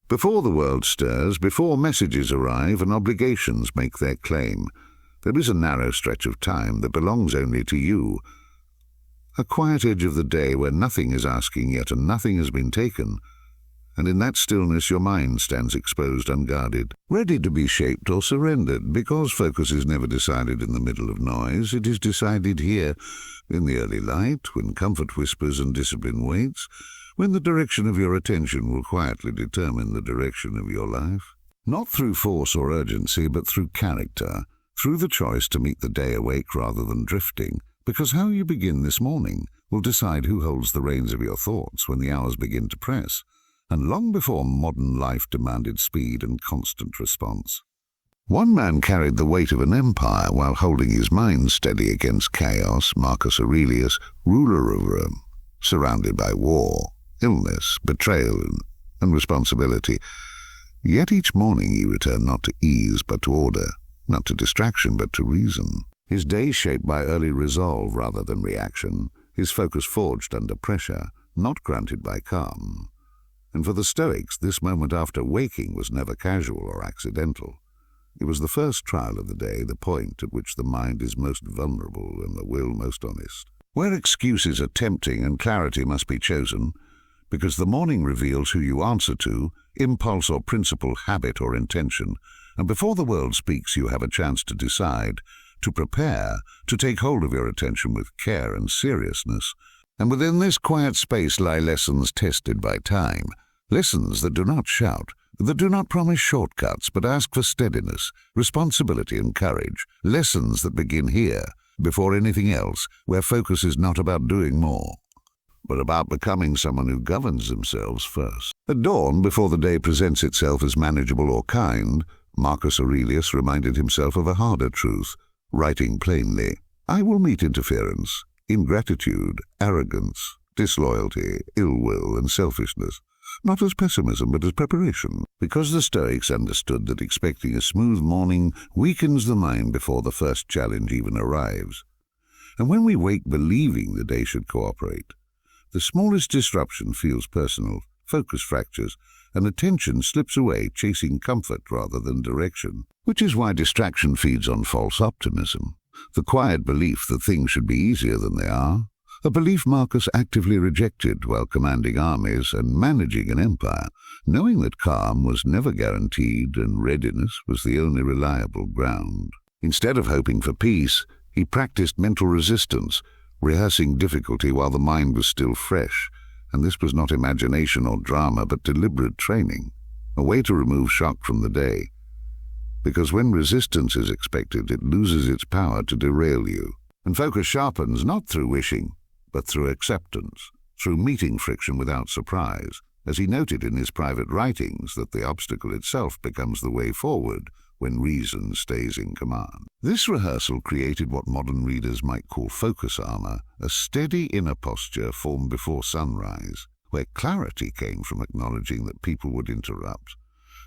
Before the world stirs, before messages arrive and obligations make their claim, there is a narrow stretch of time that belongs only to you. A quiet edge of the day where nothing is asking yet and nothing has been taken, and in that stillness your mind stands exposed unguarded, ready to be shaped or surrendered, because focus is never decided in the middle of noise. It is decided here, in the early light, when comfort whispers and discipline waits, when the direction of your attention will quietly determine the direction of your life. Not through force or urgency, but through character, through the choice to meet the day awake rather than drifting, because how you begin this morning will decide who holds the reins of your thoughts when the hours begin to press, and long before modern life demanded speed and constant response. One man carried the weight of an empire while holding his mind steady against chaos, Marcus Aurelius, ruler of Rome, surrounded by war, illness, betrayal, and responsibility. Yet each morning he returned not to ease but to order, not to distraction but to reason. His day shaped by early resolve rather than reaction, his focus forged under pressure, not granted by calm. And for the Stoics, this moment after waking was never casual or accidental. It was the first trial of the day, the point at which the mind is most vulnerable and the will most honest. Where excuses are tempting and clarity must be chosen, because the morning reveals who you answer to, impulse or principle, habit or intention, and before the world speaks you have a chance to decide, to prepare, to take hold of your attention with care and seriousness. And within this quiet space lie lessons tested by time, lessons that do not shout, that do not promise shortcuts but ask for steadiness, responsibility and courage, lessons that begin here, before anything else, where focus is not about doing more, but about becoming someone who governs themselves first. At dawn, before the day presents itself as manageable or kind, Marcus Aurelius reminded himself of a harder truth, writing plainly, "I will meet interference, ingratitude, arrogance, disloyalty, ill will, and selfishness, not as pessimism but as preparation," because the Stoics understood that expecting a smooth morning weakens the mind before the first challenge even arrives. And when we wake believing the day should cooperate, the smallest disruption feels personal, focus fractures, and attention slips away chasing comfort rather than direction, which is why distraction feeds on false optimism, the quiet belief that things should be easier than they are, a belief Marcus actively rejected while commanding armies and managing an empire, knowing that calm was never guaranteed and readiness was the only reliable ground. Instead of hoping for peace, he practiced mental resistance, rehearsing difficulty while the mind was still fresh, and this was not imagination or drama but deliberate training, a way to remove shock from the day. Because when resistance is expected, it loses its power to derail you, and focus sharpens not through wishing, but through acceptance, through meeting friction without surprise, as he noted in his private writings that the obstacle itself becomes the way forward when reason stays in command. This rehearsal created what modern readers might call focus armor, a steady inner posture formed before sunrise, where clarity came from acknowledging that people would interrupt,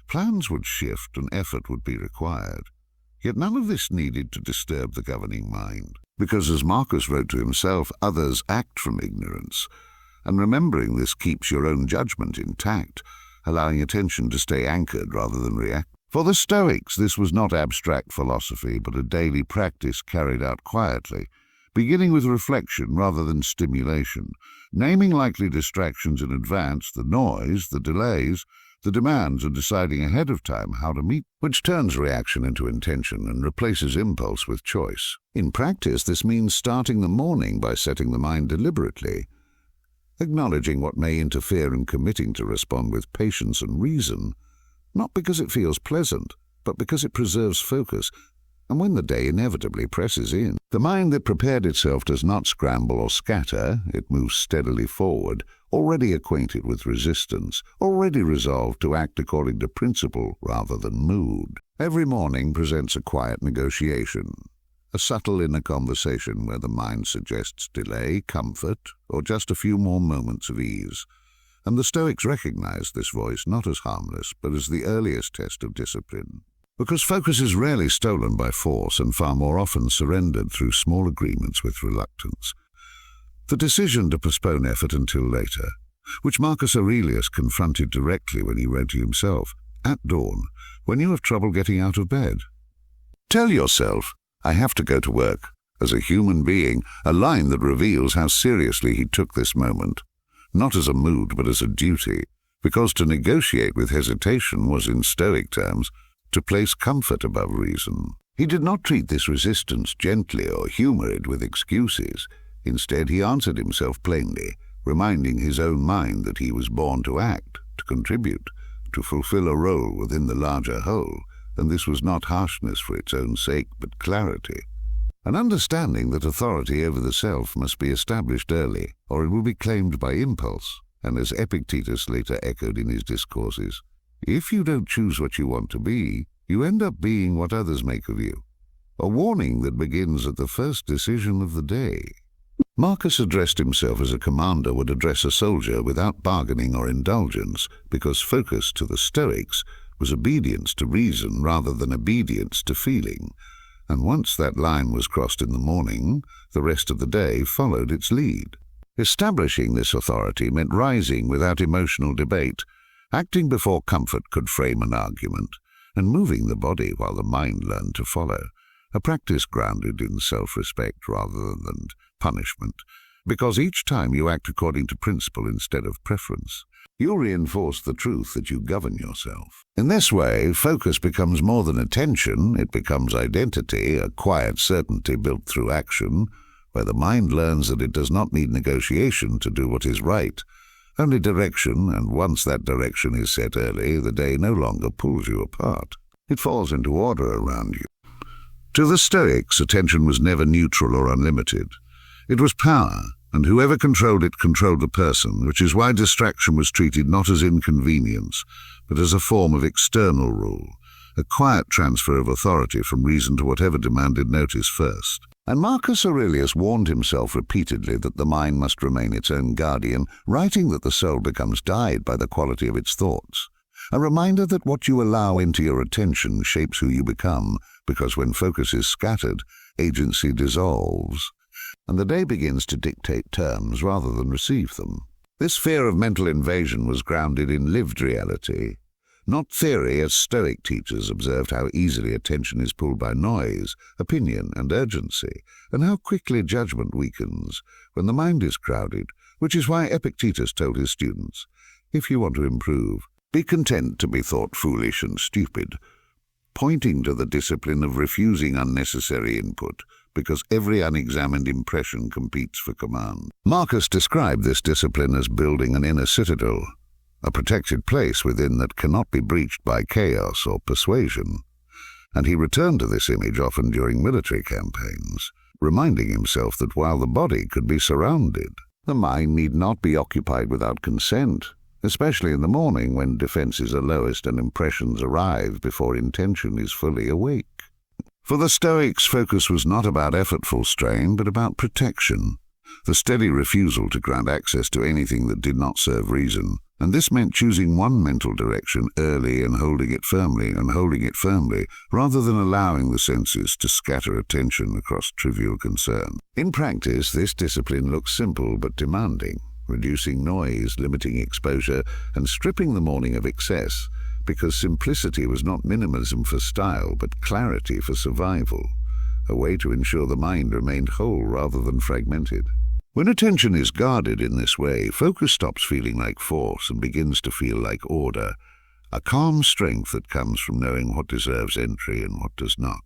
plans would shift and effort would be required. Yet none of this needed to disturb the governing mind, because as Marcus wrote to himself, others act from ignorance, and remembering this keeps your own judgment intact, allowing attention to stay anchored rather than react. For the Stoics, this was not abstract philosophy, but a daily practice carried out quietly, beginning with reflection rather than stimulation, naming likely distractions in advance, the noise, the delays, the demands, and deciding ahead of time how to meet, which turns reaction into intention and replaces impulse with choice. In practice, this means starting the morning by setting the mind deliberately, acknowledging what may interfere and committing to respond with patience and reason, not because it feels pleasant, but because it preserves focus, and when the day inevitably presses in, the mind that prepared itself does not scramble or scatter, it moves steadily forward, already acquainted with resistance, already resolved to act according to principle rather than mood. Every morning presents a quiet negotiation, a subtle inner conversation where the mind suggests delay, comfort, or just a few more moments of ease. And the Stoics recognized this voice not as harmless, but as the earliest test of discipline. Because focus is rarely stolen by force and far more often surrendered through small agreements with reluctance. The decision to postpone effort until later, which Marcus Aurelius confronted directly when he wrote to himself, "At dawn, when you have trouble getting out of bed, tell yourself, 'I have to go to work,' as a human being, a line that reveals how seriously he took this moment, not as a mood but as a duty, because to negotiate with hesitation was, in Stoic terms, to place comfort above reason. He did not treat this resistance gently or humor it with excuses. Instead, he answered himself plainly, reminding his own mind that he was born to act, to contribute, to fulfill a role within the larger whole, and this was not harshness for its own sake, but clarity. An understanding that authority over the self must be established early, or it will be claimed by impulse, and as Epictetus later echoed in his discourses, "If you don't choose what you want to be, you end up being what others make of you." A warning that begins at the first decision of the day. Marcus addressed himself as a commander would address a soldier without bargaining or indulgence, because focus to the Stoics was obedience to reason rather than obedience to feeling, and once that line was crossed in the morning, the rest of the day followed its lead. Establishing this authority meant rising without emotional debate, acting before comfort could frame an argument, and moving the body while the mind learned to follow, a practice grounded in self-respect rather than punishment, because each time you act according to principle instead of preference, you reinforce the truth that you govern yourself. In this way, focus becomes more than attention, it becomes identity, a quiet certainty built through action, where the mind learns that it does not need negotiation to do what is right, only direction, and once that direction is set early, the day no longer pulls you apart. It falls into order around you. To the Stoics, attention was never neutral or unlimited. It was power, and whoever controlled it controlled the person, which is why distraction was treated not as inconvenience, but as a form of external rule, a quiet transfer of authority from reason to whatever demanded notice first. And Marcus Aurelius warned himself repeatedly that the mind must remain its own guardian, writing that the soul becomes dyed by the quality of its thoughts. A reminder that what you allow into your attention shapes who you become, because when focus is scattered, agency dissolves, and the day begins to dictate terms rather than receive them. This fear of mental invasion was grounded in lived reality, not theory, as Stoic teachers observed how easily attention is pulled by noise, opinion, and urgency, and how quickly judgment weakens when the mind is crowded, which is why Epictetus told his students, "If you want to improve, be content to be thought foolish and stupid," pointing to the discipline of refusing unnecessary input, because every unexamined impression competes for command. Marcus described this discipline as building an inner citadel, a protected place within that cannot be breached by chaos or persuasion, and he returned to this image often during military campaigns, reminding himself that while the body could be surrounded, the mind need not be occupied without consent, especially in the morning when defenses are lowest and impressions arrive before intention is fully awake. For the Stoics, focus was not about effortful strain, but about protection, the steady refusal to grant access to anything that did not serve reason, and this meant choosing one mental direction early and holding it firmly, rather than allowing the senses to scatter attention across trivial concern. In practice, this discipline looks simple but demanding, reducing noise, limiting exposure, and stripping the morning of excess, because simplicity was not minimalism for style, but clarity for survival, a way to ensure the mind remained whole rather than fragmented. When attention is guarded in this way, focus stops feeling like force and begins to feel like order, a calm strength that comes from knowing what deserves entry and what does not.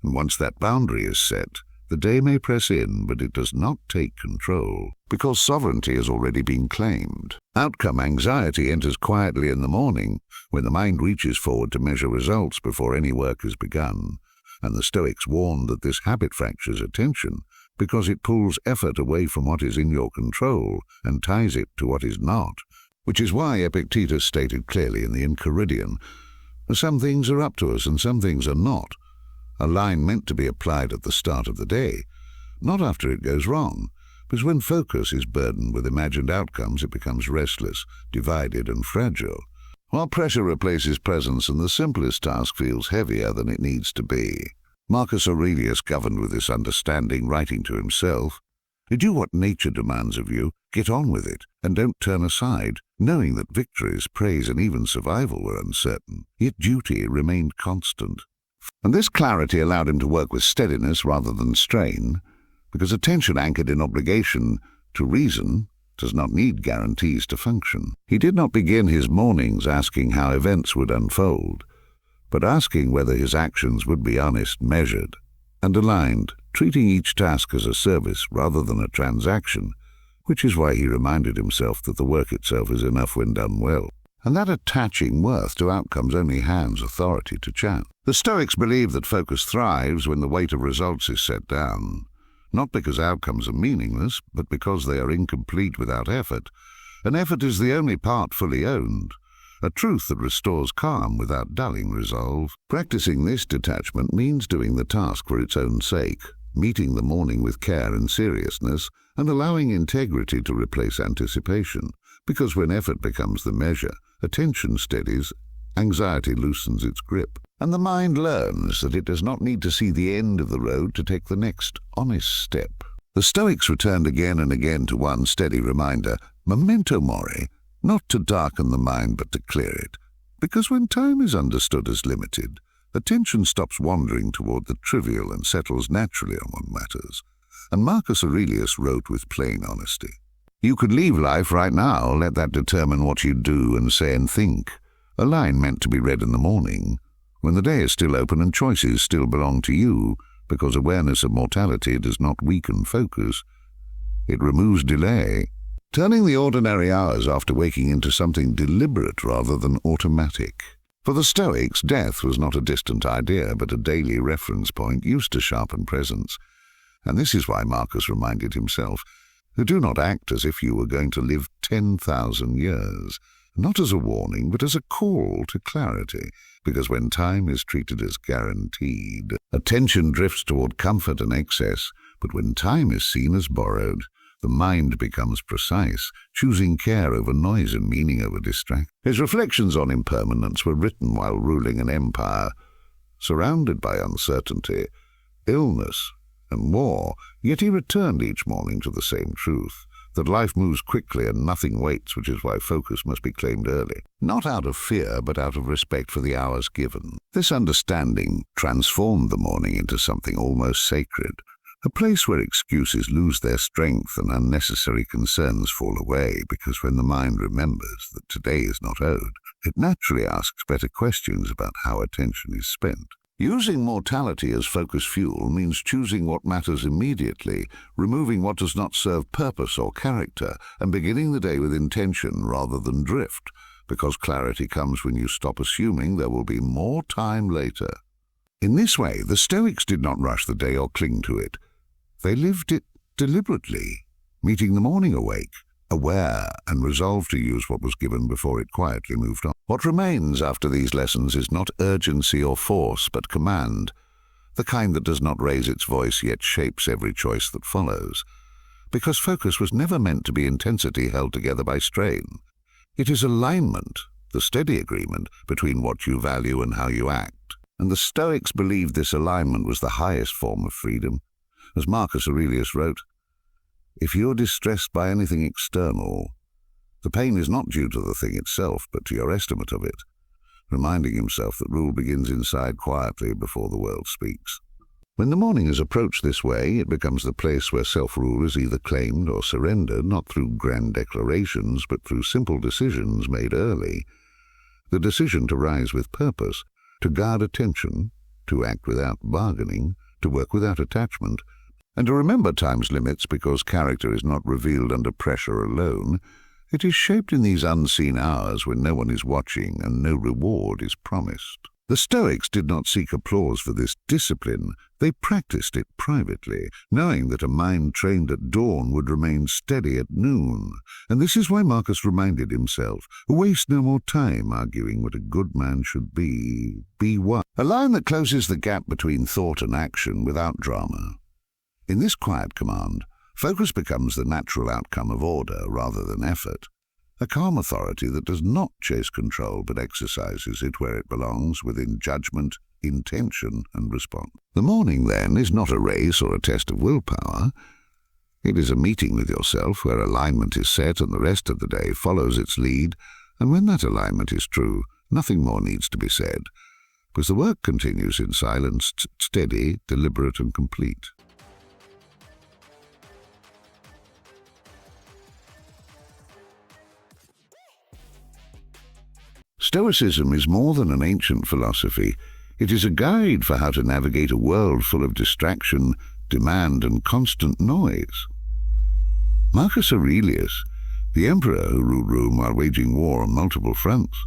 And once that boundary is set, the day may press in, but it does not take control, because sovereignty has already been claimed. Outcome anxiety enters quietly in the morning, when the mind reaches forward to measure results before any work is begun, and the Stoics warned that this habit fractures attention, because it pulls effort away from what is in your control and ties it to what is not, which is why Epictetus stated clearly in the Enchiridion, "Some things are up to us and some things are not," a line meant to be applied at the start of the day, not after it goes wrong, because when focus is burdened with imagined outcomes, it becomes restless, divided, and fragile, while pressure replaces presence and the simplest task feels heavier than it needs to be. Marcus Aurelius governed with this understanding, writing to himself, Do what nature demands of you, get on with it, and don't turn aside, knowing that victories, praise, and even survival were uncertain, yet duty remained constant. And this clarity allowed him to work with steadiness rather than strain, because attention anchored in obligation to reason does not need guarantees to function. He did not begin his mornings asking how events would unfold, but asking whether his actions would be honest, measured, and aligned, treating each task as a service rather than a transaction, which is why he reminded himself that the work itself is enough when done well, and that attaching worth to outcomes only hands authority to chance. The Stoics believe that focus thrives when the weight of results is set down, not because outcomes are meaningless, but because they are incomplete without effort, and effort is the only part fully owned, a truth that restores calm without dulling resolve. Practicing this detachment means doing the task for its own sake, meeting the morning with care and seriousness, and allowing integrity to replace anticipation, because when effort becomes the measure, attention steadies, anxiety loosens its grip, and the mind learns that it does not need to see the end of the road to take the next honest step. The Stoics returned again and again to one steady reminder, memento mori, not to darken the mind but to clear it, because when time is understood as limited, attention stops wandering toward the trivial and settles naturally on what matters. And Marcus Aurelius wrote with plain honesty, "You could leave life right now, let that determine what you do and say and think. A line meant to be read in the morning, when the day is still open and choices still belong to you, because awareness of mortality does not weaken focus. It removes delay, turning the ordinary hours after waking into something deliberate rather than automatic." For the Stoics, death was not a distant idea, but a daily reference point used to sharpen presence. And this is why Marcus reminded himself, do not act as if you were going to live 10,000 years, not as a warning, but as a call to clarity, because when time is treated as guaranteed, attention drifts toward comfort and excess, but when time is seen as borrowed, the mind becomes precise, choosing care over noise and meaning over distraction. His reflections on impermanence were written while ruling an empire, surrounded by uncertainty, illness, and war, yet he returned each morning to the same truth, that life moves quickly and nothing waits, which is why focus must be claimed early, not out of fear, but out of respect for the hours given. This understanding transformed the morning into something almost sacred, a place where excuses lose their strength and unnecessary concerns fall away, because when the mind remembers that today is not owed, it naturally asks better questions about how attention is spent. Using mortality as focus fuel means choosing what matters immediately, removing what does not serve purpose or character, and beginning the day with intention rather than drift, because clarity comes when you stop assuming there will be more time later. In this way, the Stoics did not rush the day or cling to it. They lived it deliberately, meeting the morning awake, aware and resolved to use what was given before it quietly moved on. What remains after these lessons is not urgency or force, but command, the kind that does not raise its voice yet shapes every choice that follows. Because focus was never meant to be intensity held together by strain. It is alignment, the steady agreement between what you value and how you act. And the Stoics believed this alignment was the highest form of freedom. As Marcus Aurelius wrote, "If you're distressed by anything external, the pain is not due to the thing itself, but to your estimate of it," reminding himself that rule begins inside quietly before the world speaks. When the morning is approached this way, it becomes the place where self-rule is either claimed or surrendered, not through grand declarations, but through simple decisions made early. The decision to rise with purpose, to guard attention, to act without bargaining, to work without attachment, and to remember time's limits because character is not revealed under pressure alone. It is shaped in these unseen hours when no one is watching and no reward is promised. The Stoics did not seek applause for this discipline. They practiced it privately, knowing that a mind trained at dawn would remain steady at noon. And this is why Marcus reminded himself, waste no more time arguing what a good man should be one. A line that closes the gap between thought and action without drama. In this quiet command, focus becomes the natural outcome of order rather than effort, a calm authority that does not chase control but exercises it where it belongs, within judgment, intention, and response. The morning, then, is not a race or a test of willpower. It is a meeting with yourself where alignment is set and the rest of the day follows its lead, and when that alignment is true, nothing more needs to be said, because the work continues in silence, steady, deliberate, and complete. Stoicism is more than an ancient philosophy. It is a guide for how to navigate a world full of distraction, demand, and constant noise. Marcus Aurelius, the emperor who ruled Rome while waging war on multiple fronts,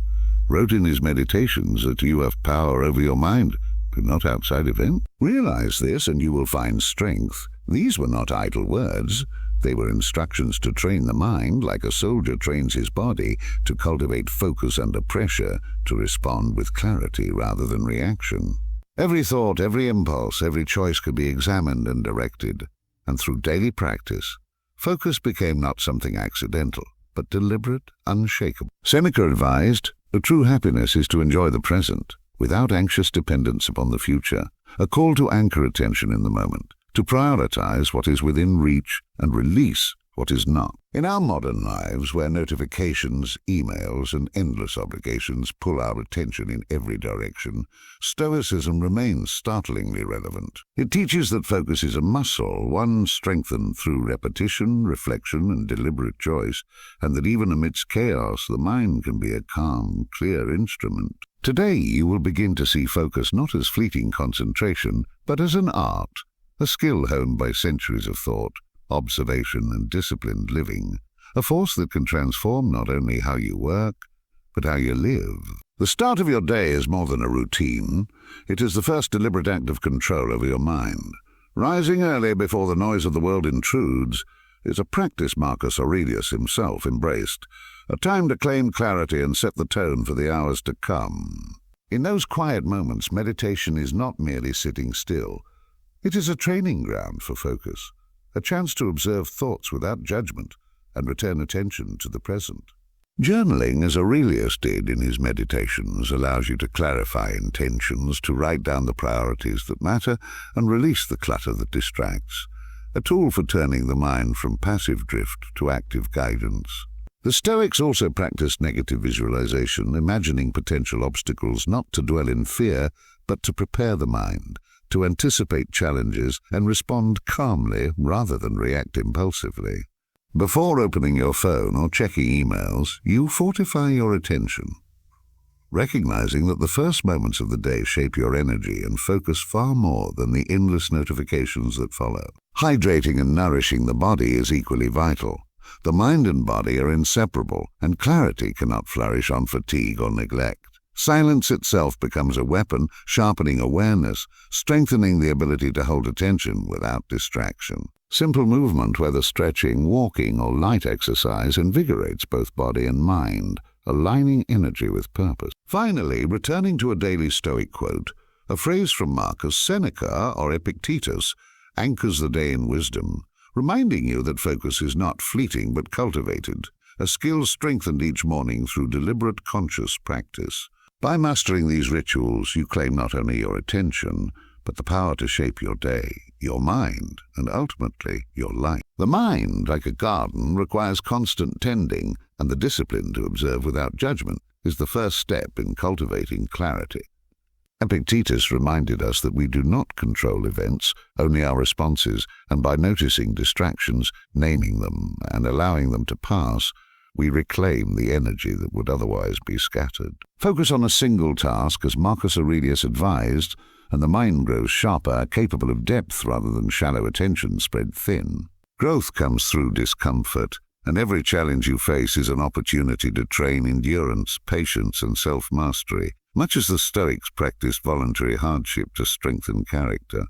wrote in his meditations that you have power over your mind, but not outside events. Realize this and you will find strength. These were not idle words. They were instructions to train the mind like a soldier trains his body to cultivate focus under pressure, to respond with clarity rather than reaction. Every thought, every impulse, every choice could be examined and directed, and through daily practice, focus became not something accidental, but deliberate, unshakable. Seneca advised, "A true happiness is to enjoy the present, without anxious dependence upon the future, a call to anchor attention in the moment, to prioritize what is within reach and release what is not." In our modern lives, where notifications, emails, and endless obligations pull our attention in every direction, Stoicism remains startlingly relevant. It teaches that focus is a muscle, one strengthened through repetition, reflection, and deliberate choice, and that even amidst chaos, the mind can be a calm, clear instrument. Today, you will begin to see focus not as fleeting concentration, but as an art, a skill honed by centuries of thought, observation, and disciplined living, a force that can transform not only how you work, but how you live. The start of your day is more than a routine. It is the first deliberate act of control over your mind. Rising early before the noise of the world intrudes is a practice Marcus Aurelius himself embraced, a time to claim clarity and set the tone for the hours to come. In those quiet moments, meditation is not merely sitting still. It is a training ground for focus, a chance to observe thoughts without judgment and return attention to the present. Journaling, as Aurelius did in his meditations, allows you to clarify intentions, to write down the priorities that matter, and release the clutter that distracts, a tool for turning the mind from passive drift to active guidance. The Stoics also practiced negative visualization, imagining potential obstacles not to dwell in fear, but to prepare the mind, to anticipate challenges and respond calmly rather than react impulsively. Before opening your phone or checking emails, you fortify your attention, recognizing that the first moments of the day shape your energy and focus far more than the endless notifications that follow. Hydrating and nourishing the body is equally vital. The mind and body are inseparable, and clarity cannot flourish on fatigue or neglect. Silence itself becomes a weapon, sharpening awareness, strengthening the ability to hold attention without distraction. Simple movement, whether stretching, walking, or light exercise, invigorates both body and mind, aligning energy with purpose. Finally, returning to a daily Stoic quote, a phrase from Marcus, Seneca or Epictetus anchors the day in wisdom, reminding you that focus is not fleeting but cultivated, a skill strengthened each morning through deliberate conscious practice. By mastering these rituals, you claim not only your attention, but the power to shape your day, your mind, and ultimately your life. The mind, like a garden, requires constant tending, and the discipline to observe without judgment is the first step in cultivating clarity. Epictetus reminded us that we do not control events, only our responses, and by noticing distractions, naming them, and allowing them to pass, we reclaim the energy that would otherwise be scattered. Focus on a single task, as Marcus Aurelius advised, and the mind grows sharper, capable of depth rather than shallow attention spread thin. Growth comes through discomfort, and every challenge you face is an opportunity to train endurance, patience, and self-mastery, much as the Stoics practiced voluntary hardship to strengthen character.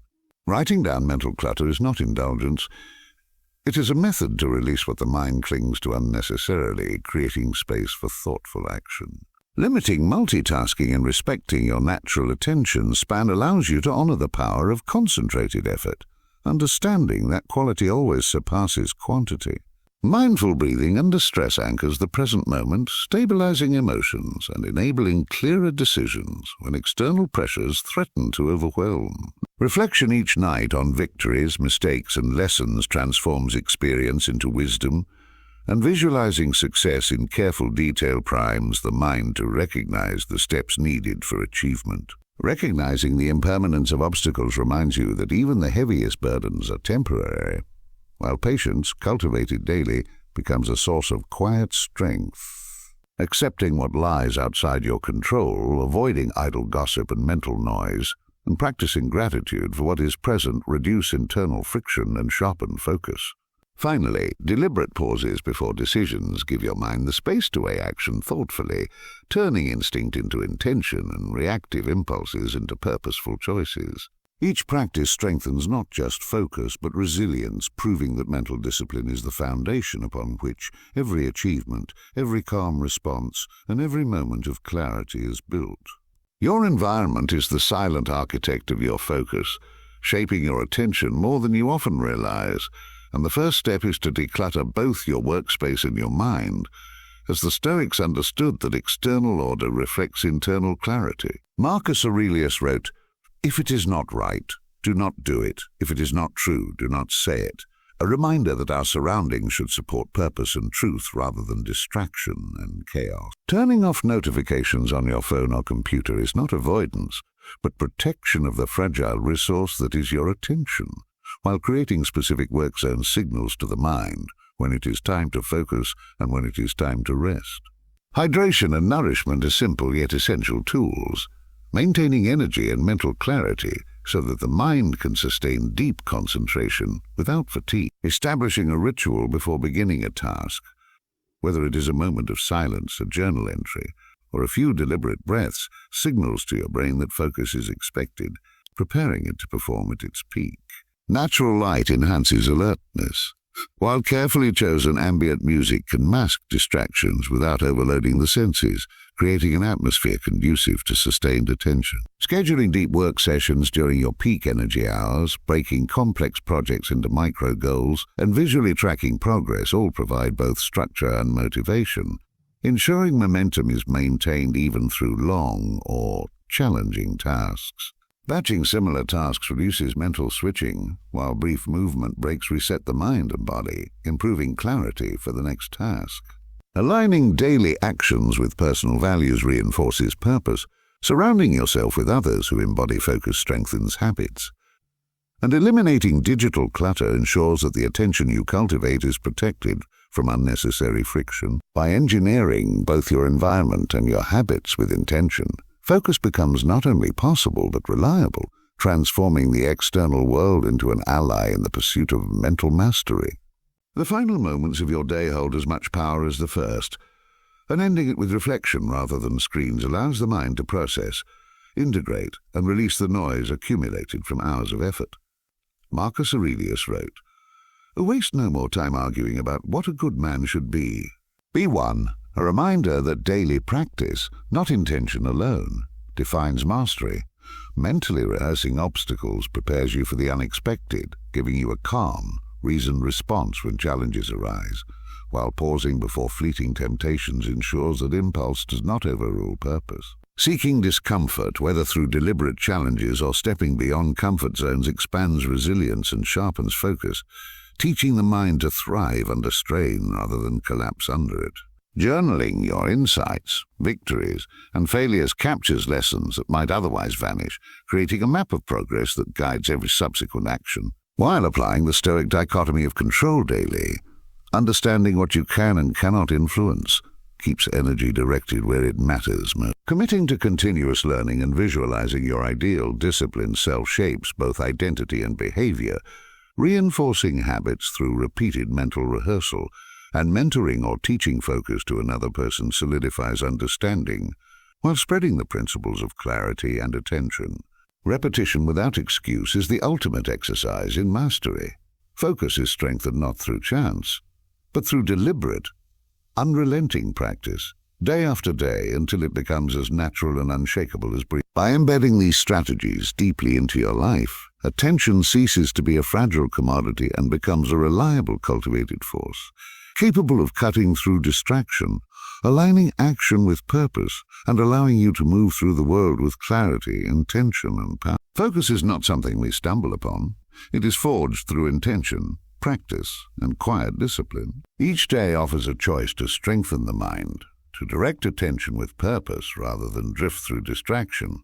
Writing down mental clutter is not indulgence. It is a method to release what the mind clings to unnecessarily, creating space for thoughtful action. Limiting multitasking and respecting your natural attention span allows you to honor the power of concentrated effort, understanding that quality always surpasses quantity. Mindful breathing under stress anchors the present moment, stabilizing emotions and enabling clearer decisions when external pressures threaten to overwhelm. Reflection each night on victories, mistakes, and lessons transforms experience into wisdom, and visualizing success in careful detail primes the mind to recognize the steps needed for achievement. Recognizing the impermanence of obstacles reminds you that even the heaviest burdens are temporary, while patience, cultivated daily, becomes a source of quiet strength. Accepting what lies outside your control, avoiding idle gossip and mental noise, and practicing gratitude for what is present reduce internal friction and sharpen focus. Finally, deliberate pauses before decisions give your mind the space to weigh action thoughtfully, turning instinct into intention and reactive impulses into purposeful choices. Each practice strengthens not just focus but resilience, proving that mental discipline is the foundation upon which every achievement, every calm response, and every moment of clarity is built. Your environment is the silent architect of your focus, shaping your attention more than you often realize, and the first step is to declutter both your workspace and your mind, as the Stoics understood that external order reflects internal clarity. Marcus Aurelius wrote, "If it is not right, do not do it. If it is not true, do not say it." A reminder that our surroundings should support purpose and truth rather than distraction and chaos. Turning off notifications on your phone or computer is not avoidance, but protection of the fragile resource that is your attention, while creating specific work zone signals to the mind when it is time to focus and when it is time to rest. Hydration and nourishment are simple yet essential tools, maintaining energy and mental clarity so that the mind can sustain deep concentration without fatigue. Establishing a ritual before beginning a task, whether it is a moment of silence, a journal entry, or a few deliberate breaths, signals to your brain that focus is expected, preparing it to perform at its peak. Natural light enhances alertness, while carefully chosen ambient music can mask distractions without overloading the senses, creating an atmosphere conducive to sustained attention. Scheduling deep work sessions during your peak energy hours, breaking complex projects into micro goals, and visually tracking progress all provide both structure and motivation, ensuring momentum is maintained even through long or challenging tasks. Batching similar tasks reduces mental switching, while brief movement breaks reset the mind and body, improving clarity for the next task. Aligning daily actions with personal values reinforces purpose. Surrounding yourself with others who embody focus strengthens habits. And eliminating digital clutter ensures that the attention you cultivate is protected from unnecessary friction. By engineering both your environment and your habits with intention, focus becomes not only possible but reliable, transforming the external world into an ally in the pursuit of mental mastery. The final moments of your day hold as much power as the first, and ending it with reflection rather than screens allows the mind to process, integrate, and release the noise accumulated from hours of effort. Marcus Aurelius wrote, "Waste no more time arguing about what a good man should be. Be one, a reminder that daily practice, not intention alone, defines mastery. Mentally rehearsing obstacles prepares you for the unexpected, giving you a calm, reasoned response when challenges arise, while pausing before fleeting temptations ensures that impulse does not overrule purpose. Seeking discomfort, whether through deliberate challenges or stepping beyond comfort zones, expands resilience and sharpens focus, teaching the mind to thrive under strain rather than collapse under it. Journaling your insights, victories, and failures captures lessons that might otherwise vanish, creating a map of progress that guides every subsequent action. While applying the Stoic dichotomy of control daily, understanding what you can and cannot influence keeps energy directed where it matters most. Committing to continuous learning and visualizing your ideal discipline self-shapes both identity and behavior, reinforcing habits through repeated mental rehearsal, and mentoring or teaching focus to another person solidifies understanding, while spreading the principles of clarity and attention. Repetition without excuse is the ultimate exercise in mastery. Focus is strengthened not through chance, but through deliberate, unrelenting practice, day after day, until it becomes as natural and unshakable as breathing. By embedding these strategies deeply into your life, attention ceases to be a fragile commodity and becomes a reliable, cultivated force, capable of cutting through distraction, aligning action with purpose, and allowing you to move through the world with clarity, intention, and power. Focus is not something we stumble upon. It is forged through intention, practice, and quiet discipline. Each day offers a choice to strengthen the mind, to direct attention with purpose rather than drift through distraction.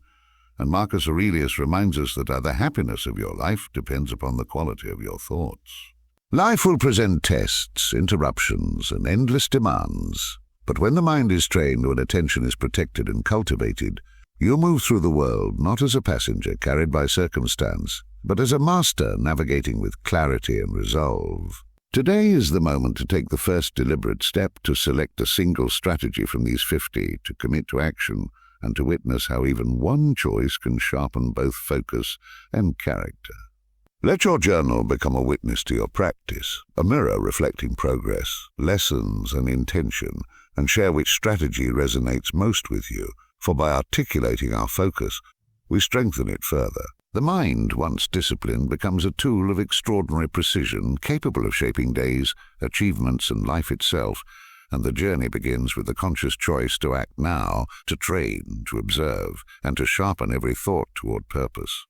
And Marcus Aurelius reminds us that the happiness of your life depends upon the quality of your thoughts. Life will present tests, interruptions, and endless demands. But when the mind is trained, when attention is protected and cultivated, you move through the world not as a passenger carried by circumstance, but as a master navigating with clarity and resolve. Today is the moment to take the first deliberate step to select a single strategy from these 50, to commit to action, and to witness how even one choice can sharpen both focus and character. Let your journal become a witness to your practice, a mirror reflecting progress, lessons, and intention, and share which strategy resonates most with you, for by articulating our focus, we strengthen it further. The mind, once disciplined, becomes a tool of extraordinary precision, capable of shaping days, achievements, and life itself, and the journey begins with the conscious choice to act now, to train, to observe, and to sharpen every thought toward purpose.